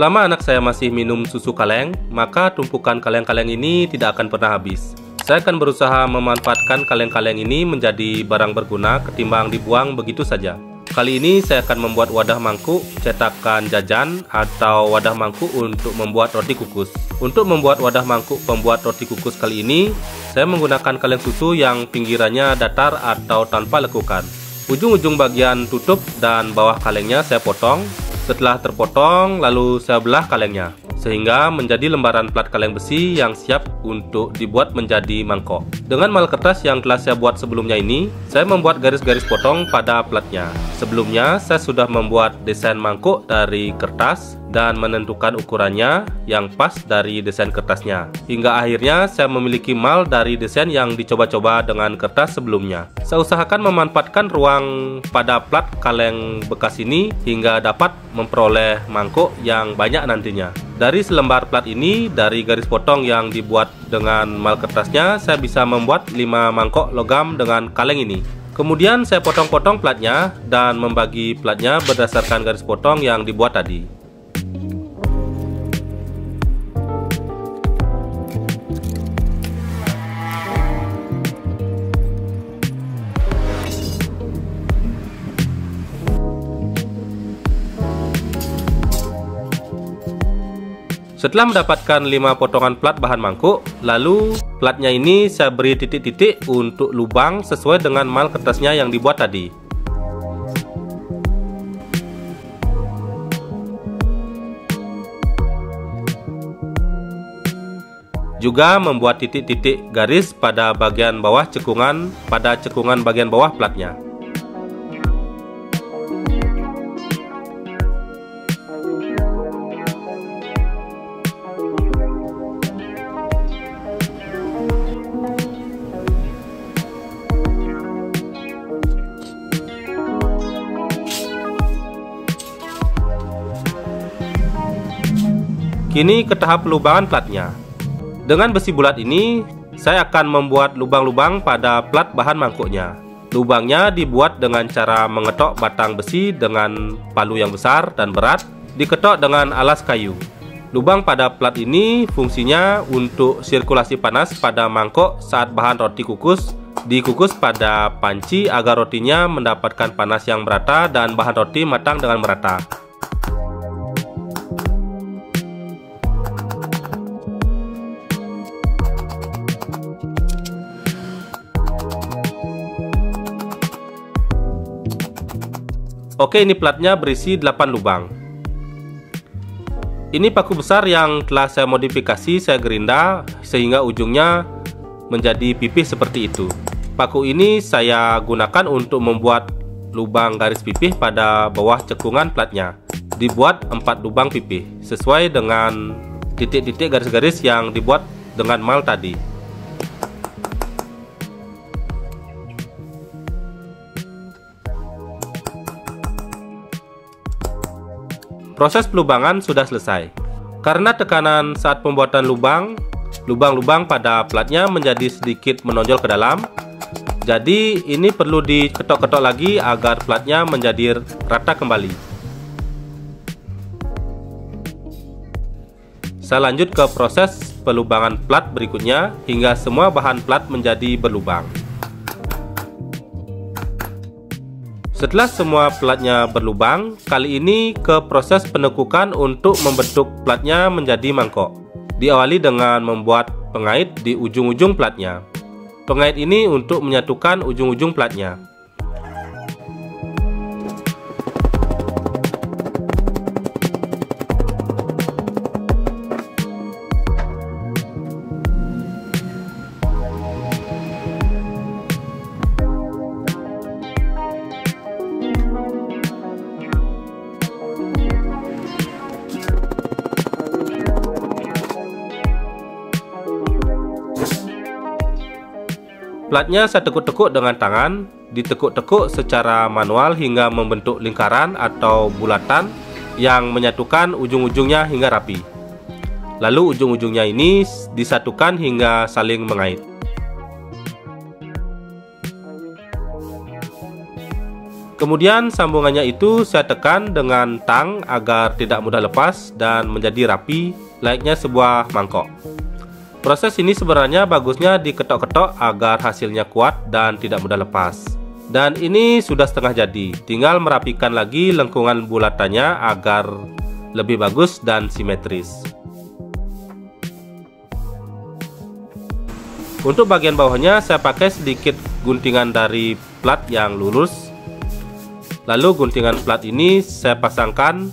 Selama anak saya masih minum susu kaleng, maka tumpukan kaleng-kaleng ini tidak akan pernah habis. Saya akan berusaha memanfaatkan kaleng-kaleng ini menjadi barang berguna ketimbang dibuang begitu saja. Kali ini saya akan membuat wadah mangkuk cetakan jajan atau wadah mangkuk untuk membuat roti kukus. Untuk membuat wadah mangkuk pembuat roti kukus kali ini, saya menggunakan kaleng susu yang pinggirannya datar atau tanpa lekukan. Ujung-ujung bagian tutup dan bawah kalengnya saya potong. Setelah terpotong, lalu saya belah kalengnya sehingga menjadi lembaran plat kaleng besi yang siap untuk dibuat menjadi mangkok. Dengan mal kertas yang telah saya buat sebelumnya ini, saya membuat garis-garis potong pada platnya. Sebelumnya, saya sudah membuat desain mangkok dari kertas dan menentukan ukurannya yang pas dari desain kertasnya. Hingga akhirnya saya memiliki mal dari desain yang dicoba-coba dengan kertas sebelumnya. Saya usahakan memanfaatkan ruang pada plat kaleng bekas ini hingga dapat memperoleh mangkok yang banyak nantinya. Dari selembar plat ini, dari garis potong yang dibuat dengan mal kertasnya, saya bisa membuat 5 mangkok logam dengan kaleng ini. Kemudian saya potong-potong platnya dan membagi platnya berdasarkan garis potong yang dibuat tadi. Setelah mendapatkan 5 potongan plat bahan mangkuk, lalu platnya ini saya beri titik-titik untuk lubang sesuai dengan mal kertasnya yang dibuat tadi. Juga membuat titik-titik garis pada bagian bawah cekungan bagian bawah platnya. Kini ke tahap pelubangan platnya. Dengan besi bulat ini, saya akan membuat lubang-lubang pada plat bahan mangkuknya. Lubangnya dibuat dengan cara mengetok batang besi dengan palu yang besar dan berat, diketok dengan alas kayu. Lubang pada plat ini fungsinya untuk sirkulasi panas pada mangkok saat bahan roti kukus dikukus pada panci agar rotinya mendapatkan panas yang merata dan bahan roti matang dengan merata. Oke, ini platnya berisi 8 lubang. Ini paku besar yang telah saya modifikasi, saya gerinda sehingga ujungnya menjadi pipih seperti itu. Paku ini saya gunakan untuk membuat lubang garis pipih pada bawah cekungan platnya. Dibuat 4 lubang pipih sesuai dengan titik-titik garis-garis yang dibuat dengan mal tadi. Proses pelubangan sudah selesai. Karena tekanan saat pembuatan lubang-lubang pada platnya menjadi sedikit menonjol ke dalam. Jadi ini perlu diketok-ketok lagi agar platnya menjadi rata kembali. Saya lanjut ke proses pelubangan plat berikutnya hingga semua bahan plat menjadi berlubang. Setelah semua platnya berlubang, kali ini ke proses penekukan untuk membentuk platnya menjadi mangkok. Diawali dengan membuat pengait di ujung-ujung platnya. Pengait ini untuk menyatukan ujung-ujung platnya. Platnya saya tekuk-tekuk dengan tangan, ditekuk-tekuk secara manual hingga membentuk lingkaran atau bulatan yang menyatukan ujung-ujungnya hingga rapi. Lalu ujung-ujungnya ini disatukan hingga saling mengait. Kemudian sambungannya itu saya tekan dengan tang agar tidak mudah lepas dan menjadi rapi layaknya sebuah mangkok. Proses ini sebenarnya bagusnya diketok-ketok agar hasilnya kuat dan tidak mudah lepas. Dan ini sudah setengah jadi, tinggal merapikan lagi lengkungan bulatannya agar lebih bagus dan simetris. Untuk bagian bawahnya saya pakai sedikit guntingan dari plat yang lurus. Lalu guntingan plat ini saya pasangkan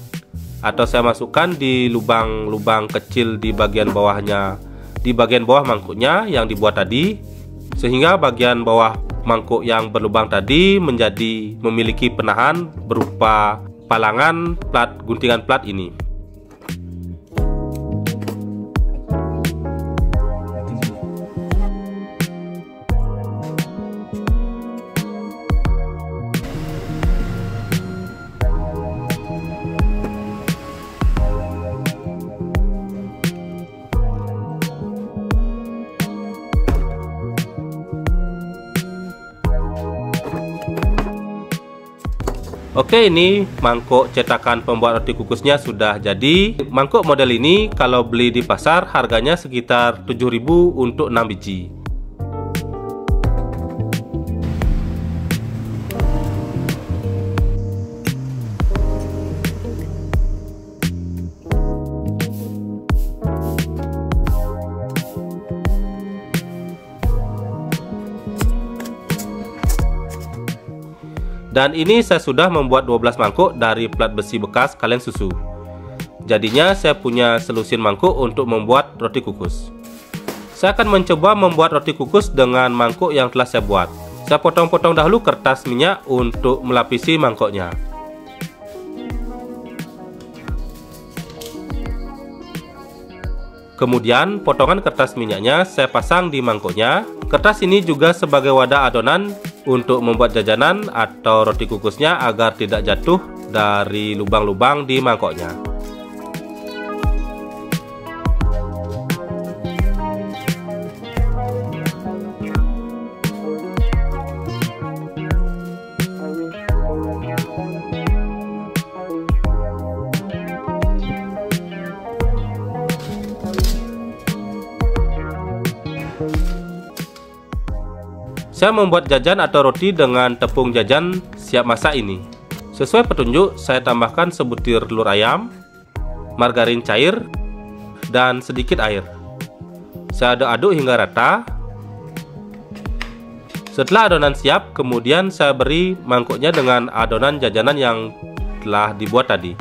atau saya masukkan di lubang-lubang kecil di bagian bawahnya, di bagian bawah mangkuknya yang dibuat tadi, sehingga bagian bawah mangkuk yang berlubang tadi menjadi memiliki penahan berupa palangan guntingan plat ini. Oke, ini mangkuk cetakan pembuat roti kukusnya sudah jadi. Mangkuk model ini kalau beli di pasar harganya sekitar 7.000 untuk 6 biji. Dan ini saya sudah membuat 12 mangkuk dari plat besi bekas kaleng susu. Jadinya saya punya selusin mangkuk untuk membuat roti kukus. Saya akan mencoba membuat roti kukus dengan mangkuk yang telah saya buat. Saya potong-potong dahulu kertas minyak untuk melapisi mangkoknya. Kemudian potongan kertas minyaknya saya pasang di mangkoknya. Kertas ini juga sebagai wadah adonan untuk membuat jajanan atau roti kukusnya agar tidak jatuh dari lubang-lubang di mangkoknya. Saya membuat jajan atau roti dengan tepung jajan siap masak ini. Sesuai petunjuk, saya tambahkan sebutir telur ayam, margarin cair, dan sedikit air. Saya aduk-aduk hingga rata. Setelah adonan siap, kemudian saya beri mangkuknya dengan adonan jajanan yang telah dibuat tadi.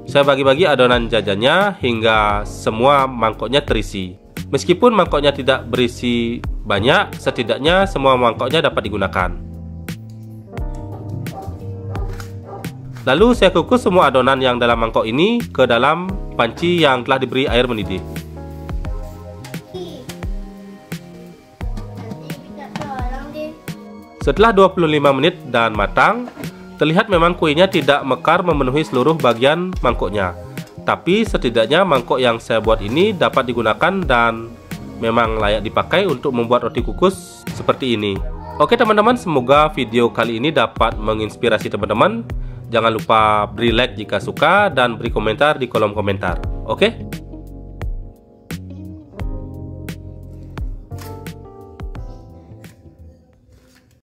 Saya bagi-bagi adonan jajannya hingga semua mangkoknya terisi. Meskipun mangkoknya tidak berisi banyak, setidaknya semua mangkoknya dapat digunakan. Lalu saya kukus semua adonan yang dalam mangkok ini ke dalam panci yang telah diberi air mendidih. Setelah 25 menit dan matang, terlihat memang kuenya tidak mekar memenuhi seluruh bagian mangkoknya. Tapi setidaknya mangkok yang saya buat ini dapat digunakan dan memang layak dipakai untuk membuat roti kukus seperti ini. Oke teman-teman, semoga video kali ini dapat menginspirasi teman-teman. Jangan lupa beri like jika suka dan beri komentar di kolom komentar. Oke?